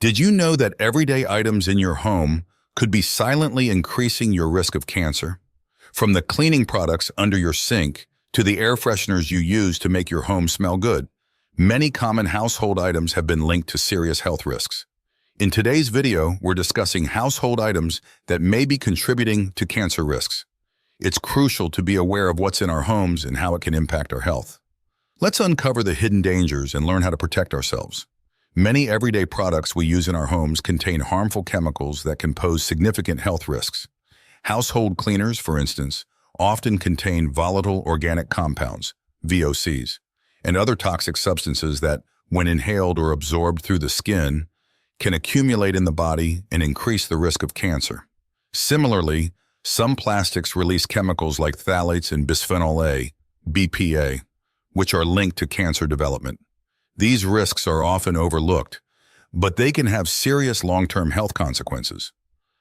Did you know that everyday items in your home could be silently increasing your risk of cancer? From the cleaning products under your sink to the air fresheners you use to make your home smell good, many common household items have been linked to serious health risks. In today's video, we're discussing household items that may be contributing to cancer risks. It's crucial to be aware of what's in our homes and how it can impact our health. Let's uncover the hidden dangers and learn how to protect ourselves. Many everyday products we use in our homes contain harmful chemicals that can pose significant health risks. Household cleaners, for instance, often contain volatile organic compounds, VOCs, and other toxic substances that, when inhaled or absorbed through the skin, can accumulate in the body and increase the risk of cancer. Similarly, some plastics release chemicals like phthalates and bisphenol A, BPA, which are linked to cancer development. These risks are often overlooked, but they can have serious long-term health consequences.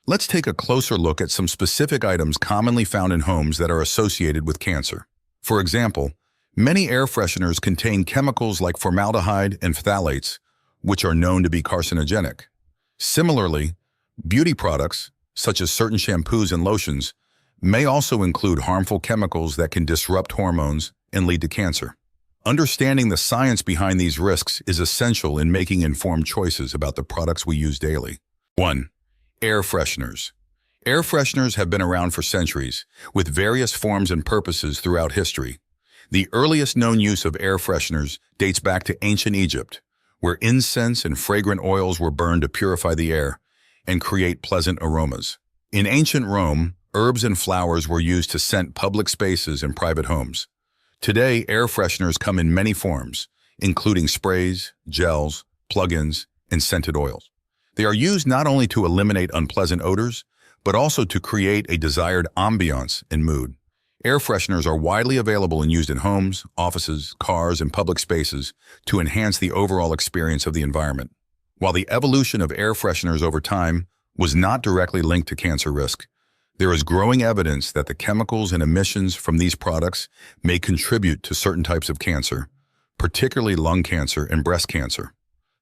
Let's take a closer look at some specific items commonly found in homes that are associated with cancer. For example, many air fresheners contain chemicals like formaldehyde and phthalates, which are known to be carcinogenic. Similarly, beauty products, such as certain shampoos and lotions, may also include harmful chemicals that can disrupt hormones and lead to cancer. Understanding the science behind these risks is essential in making informed choices about the products we use daily. 1. Air fresheners. Air fresheners have been around for centuries, with various forms and purposes throughout history. The earliest known use of air fresheners dates back to ancient Egypt, where incense and fragrant oils were burned to purify the air and create pleasant aromas. In ancient Rome, herbs and flowers were used to scent public spaces and private homes. Today, air fresheners come in many forms, including sprays, gels, plug-ins, and scented oils. They are used not only to eliminate unpleasant odors, but also to create a desired ambiance and mood. Air fresheners are widely available and used in homes, offices, cars, and public spaces to enhance the overall experience of the environment. While the evolution of air fresheners over time was not directly linked to cancer risk, there is growing evidence that the chemicals and emissions from these products may contribute to certain types of cancer, particularly lung cancer and breast cancer.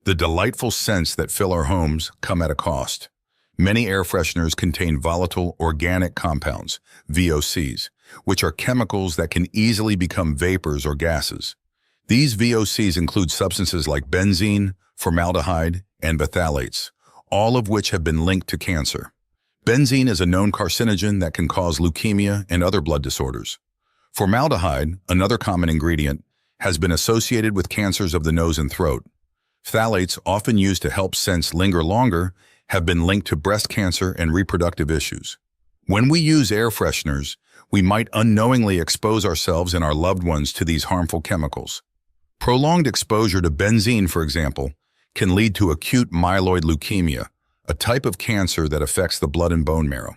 The delightful scents that fill our homes come at a cost. Many air fresheners contain volatile organic compounds, VOCs, which are chemicals that can easily become vapors or gases. These VOCs include substances like benzene, formaldehyde, and phthalates, all of which have been linked to cancer. Benzene is a known carcinogen that can cause leukemia and other blood disorders. Formaldehyde, another common ingredient, has been associated with cancers of the nose and throat. Phthalates, often used to help scents linger longer, have been linked to breast cancer and reproductive issues. When we use air fresheners, we might unknowingly expose ourselves and our loved ones to these harmful chemicals. Prolonged exposure to benzene, for example, can lead to acute myeloid leukemia, a type of cancer that affects the blood and bone marrow.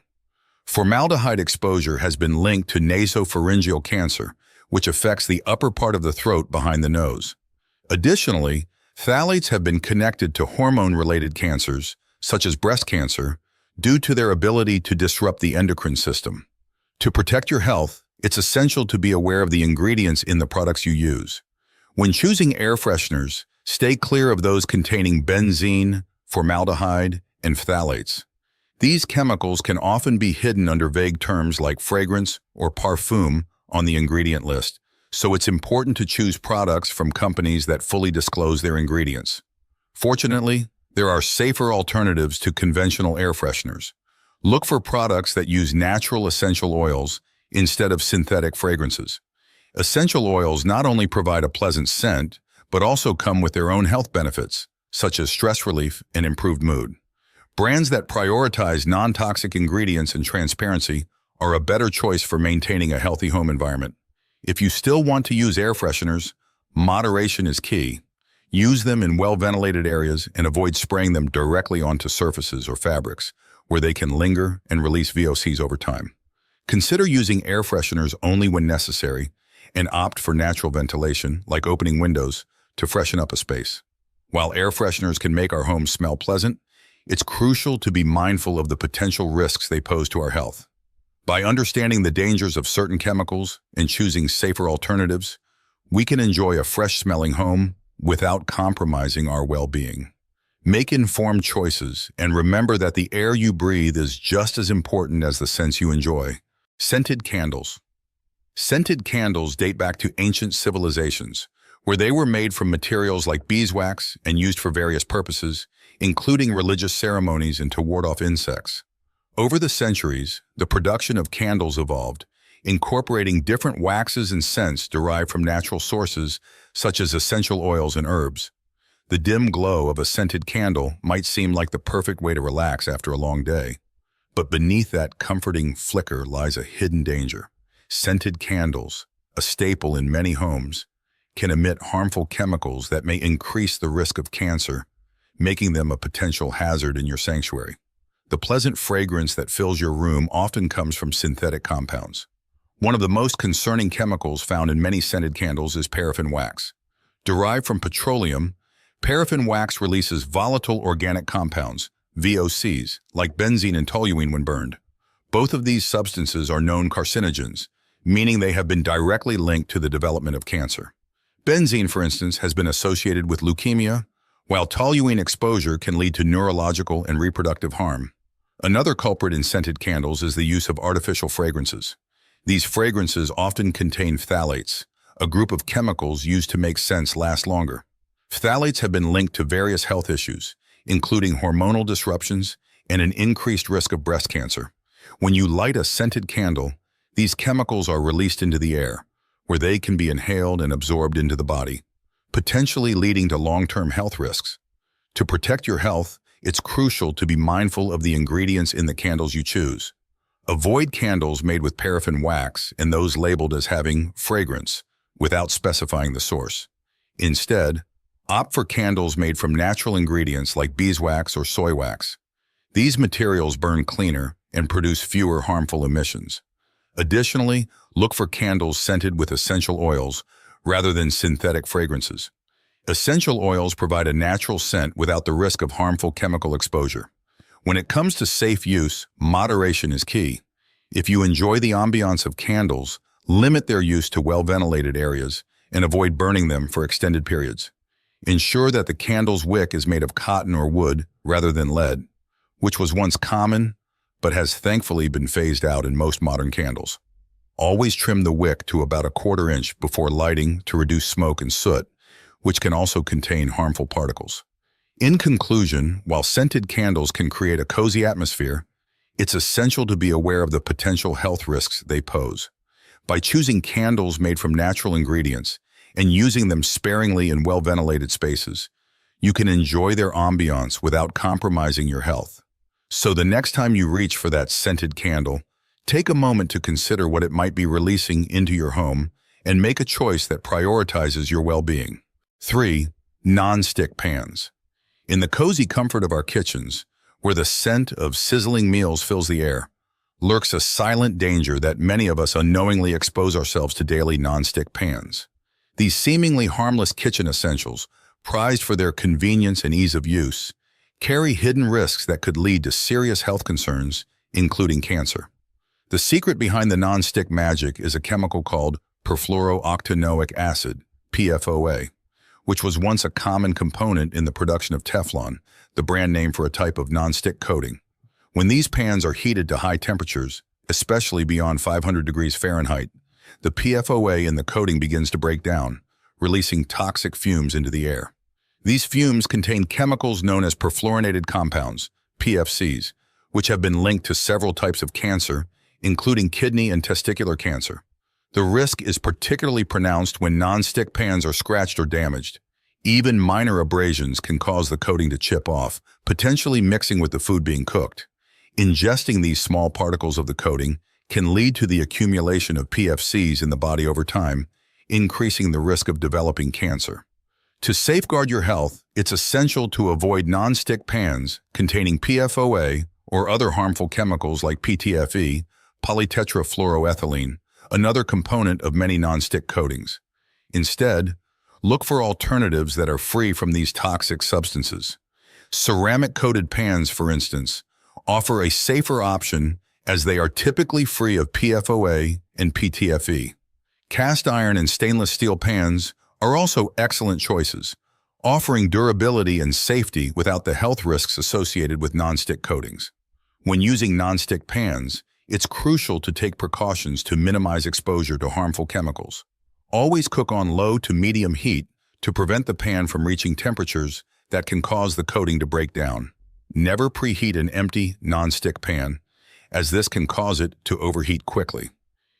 Formaldehyde exposure has been linked to nasopharyngeal cancer, which affects the upper part of the throat behind the nose. Additionally, phthalates have been connected to hormone-related cancers, such as breast cancer, due to their ability to disrupt the endocrine system. To protect your health, it's essential to be aware of the ingredients in the products you use. When choosing air fresheners, stay clear of those containing benzene, formaldehyde, and phthalates. These chemicals can often be hidden under vague terms like fragrance or parfum on the ingredient list, so it's important to choose products from companies that fully disclose their ingredients. Fortunately, there are safer alternatives to conventional air fresheners. Look for products that use natural essential oils instead of synthetic fragrances. Essential oils not only provide a pleasant scent, but also come with their own health benefits, such as stress relief and improved mood. Brands that prioritize non-toxic ingredients and transparency are a better choice for maintaining a healthy home environment. If you still want to use air fresheners, moderation is key. Use them in well-ventilated areas and avoid spraying them directly onto surfaces or fabrics, where they can linger and release VOCs over time. Consider using air fresheners only when necessary and opt for natural ventilation, like opening windows, to freshen up a space. While air fresheners can make our homes smell pleasant, it's crucial to be mindful of the potential risks they pose to our health. By understanding the dangers of certain chemicals and choosing safer alternatives, we can enjoy a fresh-smelling home without compromising our well-being. Make informed choices and remember that the air you breathe is just as important as the scents you enjoy. Scented candles. Scented candles date back to ancient civilizations, where they were made from materials like beeswax and used for various purposes, including religious ceremonies and to ward off insects. Over the centuries, the production of candles evolved, incorporating different waxes and scents derived from natural sources such as essential oils and herbs. The dim glow of a scented candle might seem like the perfect way to relax after a long day. But beneath that comforting flicker lies a hidden danger. Scented candles, a staple in many homes, can emit harmful chemicals that may increase the risk of cancer, making them a potential hazard in your sanctuary. The pleasant fragrance that fills your room often comes from synthetic compounds. One of the most concerning chemicals found in many scented candles is paraffin wax. Derived from petroleum, paraffin wax releases volatile organic compounds, VOCs, like benzene and toluene when burned. Both of these substances are known carcinogens, meaning they have been directly linked to the development of cancer. Benzene, for instance, has been associated with leukemia, while toluene exposure can lead to neurological and reproductive harm. Another culprit in scented candles is the use of artificial fragrances. These fragrances often contain phthalates, a group of chemicals used to make scents last longer. Phthalates have been linked to various health issues, including hormonal disruptions and an increased risk of breast cancer. When you light a scented candle, these chemicals are released into the air, where they can be inhaled and absorbed into the body, potentially leading to long-term health risks. To protect your health, it's crucial to be mindful of the ingredients in the candles you choose. Avoid candles made with paraffin wax and those labeled as having fragrance without specifying the source. Instead, opt for candles made from natural ingredients like beeswax or soy wax. These materials burn cleaner and produce fewer harmful emissions. Additionally, look for candles scented with essential oils rather than synthetic fragrances. Essential oils provide a natural scent without the risk of harmful chemical exposure. When it comes to safe use, moderation is key. If you enjoy the ambiance of candles, limit their use to well-ventilated areas and avoid burning them for extended periods. Ensure that the candle's wick is made of cotton or wood rather than lead, which was once common but has thankfully been phased out in most modern candles. Always trim the wick to about 1/4 inch before lighting to reduce smoke and soot, which can also contain harmful particles. In conclusion, while scented candles can create a cozy atmosphere, it's essential to be aware of the potential health risks they pose. By choosing candles made from natural ingredients and using them sparingly in well-ventilated spaces, you can enjoy their ambiance without compromising your health. So the next time you reach for that scented candle, take a moment to consider what it might be releasing into your home and make a choice that prioritizes your well-being. 3. Non-stick pans. In the cozy comfort of our kitchens, where the scent of sizzling meals fills the air, lurks a silent danger that many of us unknowingly expose ourselves to daily non-stick pans. These seemingly harmless kitchen essentials, prized for their convenience and ease of use, carry hidden risks that could lead to serious health concerns, including cancer. The secret behind the non-stick magic is a chemical called perfluorooctanoic acid, PFOA, which was once a common component in the production of Teflon, the brand name for a type of non-stick coating. When these pans are heated to high temperatures, especially beyond 500 degrees Fahrenheit, the PFOA in the coating begins to break down, releasing toxic fumes into the air. These fumes contain chemicals known as perfluorinated compounds, PFCs, which have been linked to several types of cancer, including kidney and testicular cancer. The risk is particularly pronounced when non-stick pans are scratched or damaged. Even minor abrasions can cause the coating to chip off, potentially mixing with the food being cooked. Ingesting these small particles of the coating can lead to the accumulation of PFCs in the body over time, increasing the risk of developing cancer. To safeguard your health, it's essential to avoid non-stick pans containing PFOA or other harmful chemicals like PTFE, polytetrafluoroethylene, another component of many non-stick coatings. Instead, look for alternatives that are free from these toxic substances. Ceramic-coated pans, for instance, offer a safer option as they are typically free of PFOA and PTFE. Cast iron and stainless steel pans are also excellent choices, offering durability and safety without the health risks associated with nonstick coatings. When using nonstick pans, it's crucial to take precautions to minimize exposure to harmful chemicals. Always cook on low to medium heat to prevent the pan from reaching temperatures that can cause the coating to break down. Never preheat an empty, nonstick pan, as this can cause it to overheat quickly.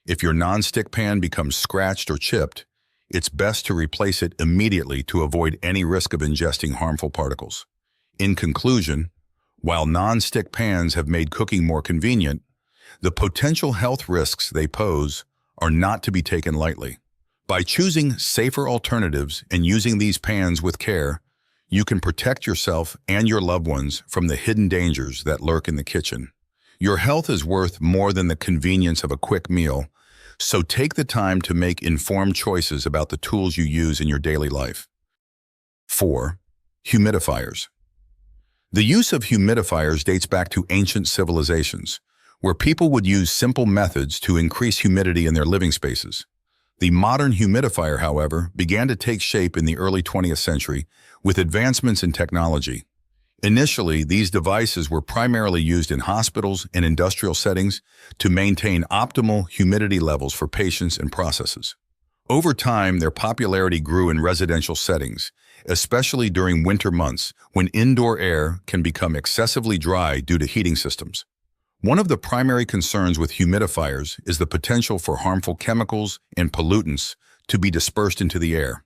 If your nonstick pan becomes scratched or chipped, it's best to replace it immediately to avoid any risk of ingesting harmful particles. In conclusion, while nonstick pans have made cooking more convenient, the potential health risks they pose are not to be taken lightly. By choosing safer alternatives and using these pans with care, you can protect yourself and your loved ones from the hidden dangers that lurk in the kitchen. Your health is worth more than the convenience of a quick meal, so take the time to make informed choices about the tools you use in your daily life. 4. Humidifiers. The use of humidifiers dates back to ancient civilizations, where people would use simple methods to increase humidity in their living spaces. The modern humidifier, however, began to take shape in the early 20th century with advancements in technology. Initially, these devices were primarily used in hospitals and industrial settings to maintain optimal humidity levels for patients and processes. Over time, their popularity grew in residential settings, especially during winter months when indoor air can become excessively dry due to heating systems. One of the primary concerns with humidifiers is the potential for harmful chemicals and pollutants to be dispersed into the air.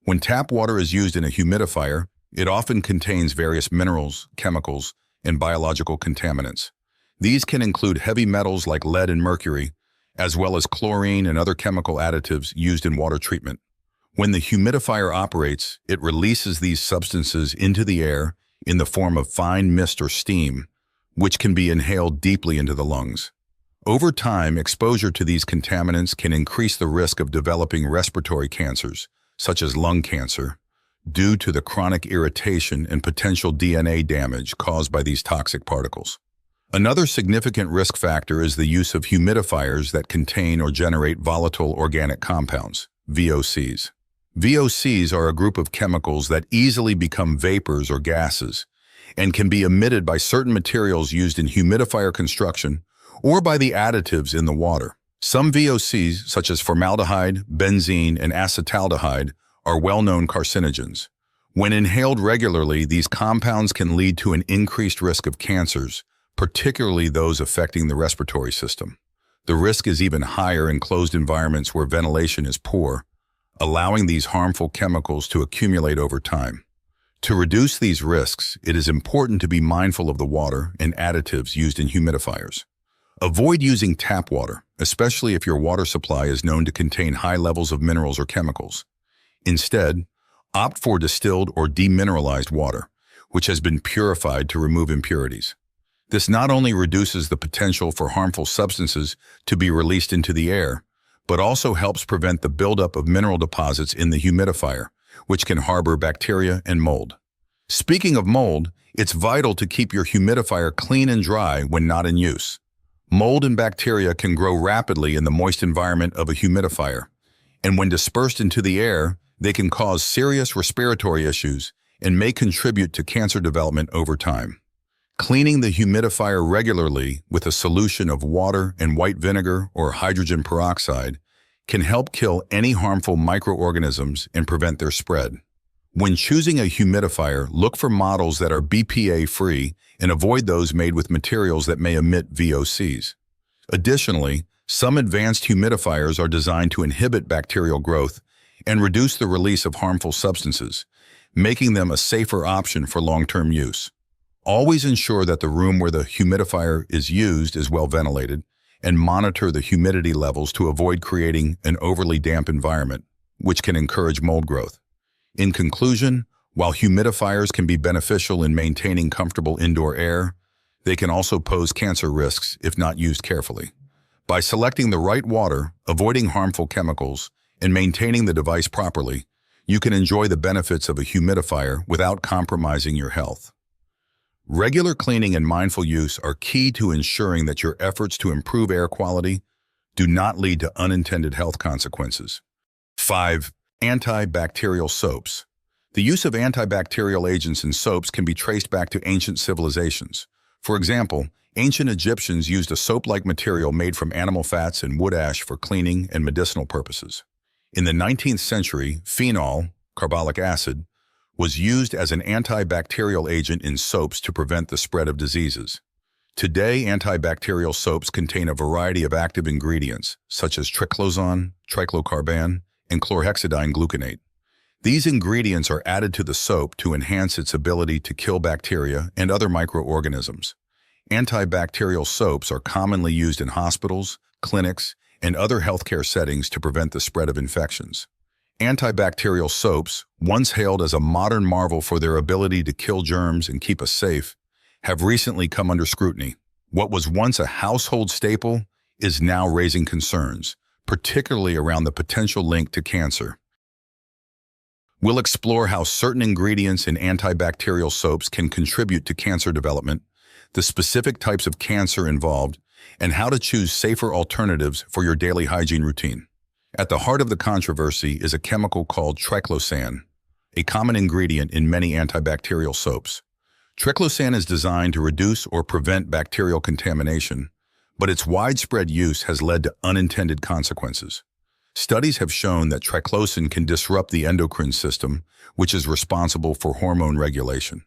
When tap water is used in a humidifier, it often contains various minerals, chemicals, and biological contaminants. These can include heavy metals like lead and mercury, as well as chlorine and other chemical additives used in water treatment. When the humidifier operates, it releases these substances into the air in the form of fine mist or steam, which can be inhaled deeply into the lungs. Over time, exposure to these contaminants can increase the risk of developing respiratory cancers, such as lung cancer, due to the chronic irritation and potential DNA damage caused by these toxic particles. Another significant risk factor is the use of humidifiers that contain or generate volatile organic compounds, VOCs. VOCs are a group of chemicals that easily become vapors or gases and can be emitted by certain materials used in humidifier construction or by the additives in the water. Some VOCs, such as formaldehyde, benzene, and acetaldehyde, are well-known carcinogens. When inhaled regularly, these compounds can lead to an increased risk of cancers, particularly those affecting the respiratory system. The risk is even higher in closed environments where ventilation is poor, allowing these harmful chemicals to accumulate over time. To reduce these risks, it is important to be mindful of the water and additives used in humidifiers. Avoid using tap water, especially if your water supply is known to contain high levels of minerals or chemicals. Instead, opt for distilled or demineralized water, which has been purified to remove impurities. This not only reduces the potential for harmful substances to be released into the air, but also helps prevent the buildup of mineral deposits in the humidifier, which can harbor bacteria and mold. Speaking of mold, it's vital to keep your humidifier clean and dry when not in use. Mold and bacteria can grow rapidly in the moist environment of a humidifier, and when dispersed into the air, they can cause serious respiratory issues and may contribute to cancer development over time. Cleaning the humidifier regularly with a solution of water and white vinegar or hydrogen peroxide can help kill any harmful microorganisms and prevent their spread. When choosing a humidifier, look for models that are BPA-free and avoid those made with materials that may emit VOCs. Additionally, some advanced humidifiers are designed to inhibit bacterial growth and reduce the release of harmful substances, making them a safer option for long-term use. Always ensure that the room where the humidifier is used is well ventilated, and monitor the humidity levels to avoid creating an overly damp environment, which can encourage mold growth. In conclusion, while humidifiers can be beneficial in maintaining comfortable indoor air, they can also pose cancer risks if not used carefully. By selecting the right water, avoiding harmful chemicals, and maintaining the device properly, you can enjoy the benefits of a humidifier without compromising your health. Regular cleaning and mindful use are key to ensuring that your efforts to improve air quality do not lead to unintended health consequences. 5. Antibacterial soaps. The use of antibacterial agents in soaps can be traced back to ancient civilizations. For example, ancient Egyptians used a soap-like material made from animal fats and wood ash for cleaning and medicinal purposes. In the 19th century, phenol, carbolic acid, was used as an antibacterial agent in soaps to prevent the spread of diseases. Today, antibacterial soaps contain a variety of active ingredients, such as triclosan, triclocarban, and chlorhexidine gluconate. These ingredients are added to the soap to enhance its ability to kill bacteria and other microorganisms. Antibacterial soaps are commonly used in hospitals, clinics, and other healthcare settings to prevent the spread of infections. Antibacterial soaps, once hailed as a modern marvel for their ability to kill germs and keep us safe, have recently come under scrutiny. What was once a household staple is now raising concerns, particularly around the potential link to cancer. We'll explore how certain ingredients in antibacterial soaps can contribute to cancer development, the specific types of cancer involved, and how to choose safer alternatives for your daily hygiene routine. At the heart of the controversy is a chemical called triclosan, a common ingredient in many antibacterial soaps. Triclosan is designed to reduce or prevent bacterial contamination, but its widespread use has led to unintended consequences. Studies have shown that triclosan can disrupt the endocrine system, which is responsible for hormone regulation.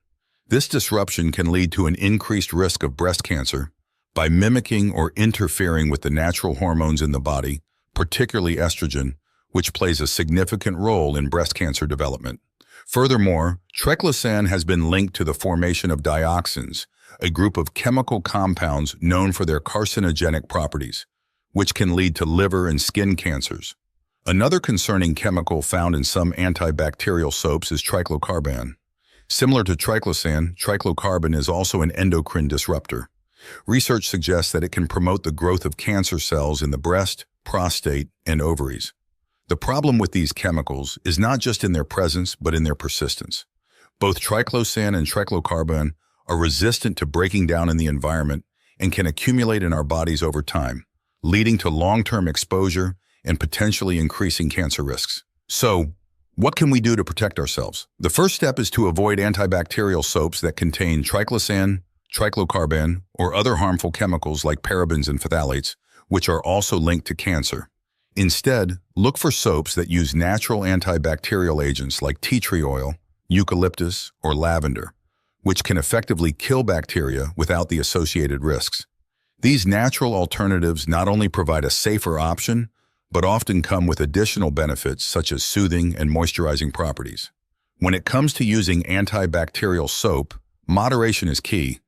This disruption can lead to an increased risk of breast cancer by mimicking or interfering with the natural hormones in the body, particularly estrogen, which plays a significant role in breast cancer development. Furthermore, triclosan has been linked to the formation of dioxins, a group of chemical compounds known for their carcinogenic properties, which can lead to liver and skin cancers. Another concerning chemical found in some antibacterial soaps is triclocarban. Similar to triclosan, triclocarban is also an endocrine disruptor. Research suggests that it can promote the growth of cancer cells in the breast, prostate, and ovaries. The problem with these chemicals is not just in their presence, but in their persistence. Both triclosan and triclocarban are resistant to breaking down in the environment and can accumulate in our bodies over time, leading to long-term exposure and potentially increasing cancer risks. So, what can we do to protect ourselves? The first step is to avoid antibacterial soaps that contain triclosan, triclocarban, or other harmful chemicals like parabens and phthalates, which are also linked to cancer. Instead, look for soaps that use natural antibacterial agents like tea tree oil, eucalyptus, or lavender, which can effectively kill bacteria without the associated risks. These natural alternatives not only provide a safer option, but often come with additional benefits such as soothing and moisturizing properties. When it comes to using antibacterial soap, moderation is key.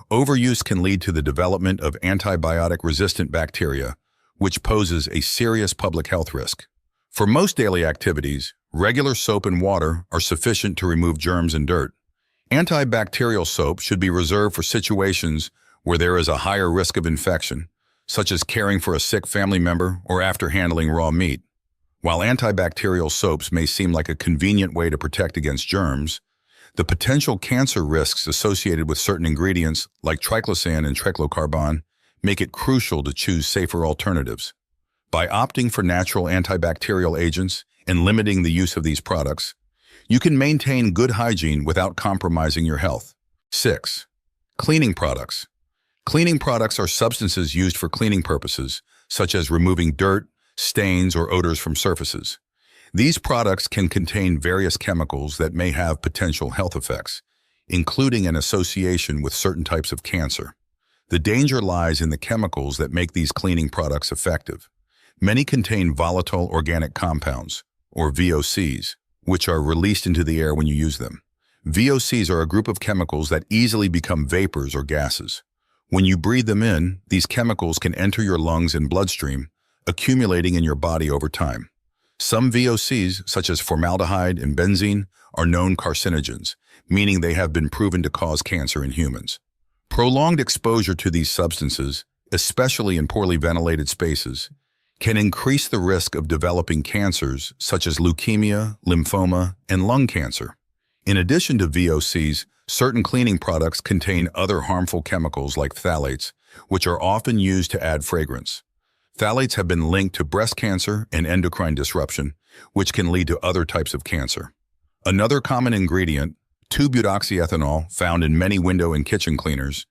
Overuse can lead to the development of antibiotic-resistant bacteria, which poses a serious public health risk. For most daily activities, regular soap and water are sufficient to remove germs and dirt. Antibacterial soap should be reserved for situations where there is a higher risk of infection, such as caring for a sick family member or after handling raw meat. While antibacterial soaps may seem like a convenient way to protect against germs, the potential cancer risks associated with certain ingredients like triclosan and triclocarban make it crucial to choose safer alternatives. By opting for natural antibacterial agents and limiting the use of these products, you can maintain good hygiene without compromising your health. 6. Cleaning products. Cleaning products are substances used for cleaning purposes, such as removing dirt, stains, or odors from surfaces. These products can contain various chemicals that may have potential health effects, including an association with certain types of cancer. The danger lies in the chemicals that make these cleaning products effective. Many contain volatile organic compounds, or VOCs, which are released into the air when you use them. VOCs are a group of chemicals that easily become vapors or gases. When you breathe them in, these chemicals can enter your lungs and bloodstream, accumulating in your body over time. Some VOCs, such as formaldehyde and benzene, are known carcinogens, meaning they have been proven to cause cancer in humans. Prolonged exposure to these substances, especially in poorly ventilated spaces, can increase the risk of developing cancers such as leukemia, lymphoma, and lung cancer. In addition to VOCs, certain cleaning products contain other harmful chemicals like phthalates, which are often used to add fragrance. Phthalates have been linked to breast cancer and endocrine disruption, which can lead to other types of cancer. Another common ingredient, 2-butoxyethanol, found in many window and kitchen cleaners,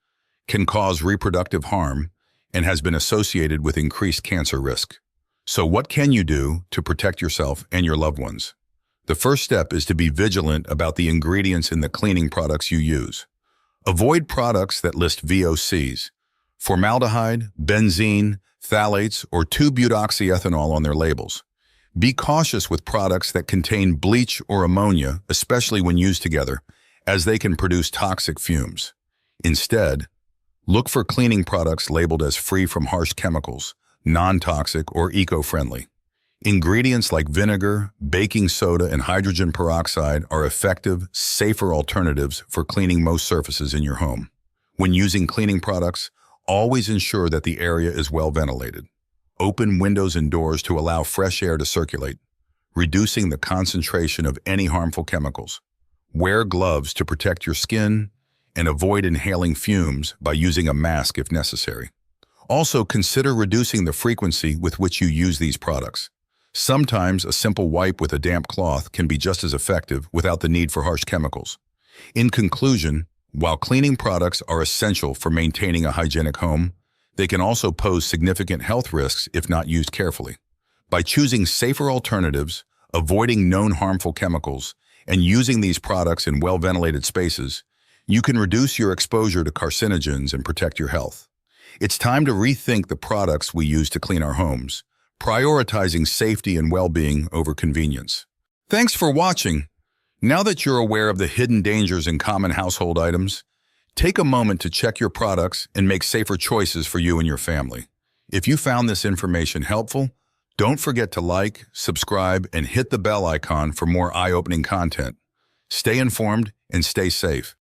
can cause reproductive harm and has been associated with increased cancer risk. So what can you do to protect yourself and your loved ones? The first step is to be vigilant about the ingredients in the cleaning products you use. Avoid products that list VOCs, formaldehyde, benzene, phthalates, or 2-butoxyethanol on their labels. Be cautious with products that contain bleach or ammonia, especially when used together, as they can produce toxic fumes. Instead, look for cleaning products labeled as free from harsh chemicals, non-toxic, or eco-friendly. Ingredients like vinegar, baking soda, and hydrogen peroxide are effective, safer alternatives for cleaning most surfaces in your home. When using cleaning products, always ensure that the area is well ventilated. Open windows and doors to allow fresh air to circulate, reducing the concentration of any harmful chemicals. Wear gloves to protect your skin and avoid inhaling fumes by using a mask if necessary. Also, consider reducing the frequency with which you use these products. Sometimes a simple wipe with a damp cloth can be just as effective without the need for harsh chemicals. In conclusion, while cleaning products are essential for maintaining a hygienic home, they can also pose significant health risks if not used carefully. By choosing safer alternatives, avoiding known harmful chemicals, and using these products in well-ventilated spaces, you can reduce your exposure to carcinogens and protect your health. It's time to rethink the products we use to clean our homes, prioritizing safety and well-being over convenience. Thanks for watching. Now that you're aware of the hidden dangers in common household items, take a moment to check your products and make safer choices for you and your family. If you found this information helpful, don't forget to like, subscribe, and hit the bell icon for more eye-opening content. Stay informed and stay safe.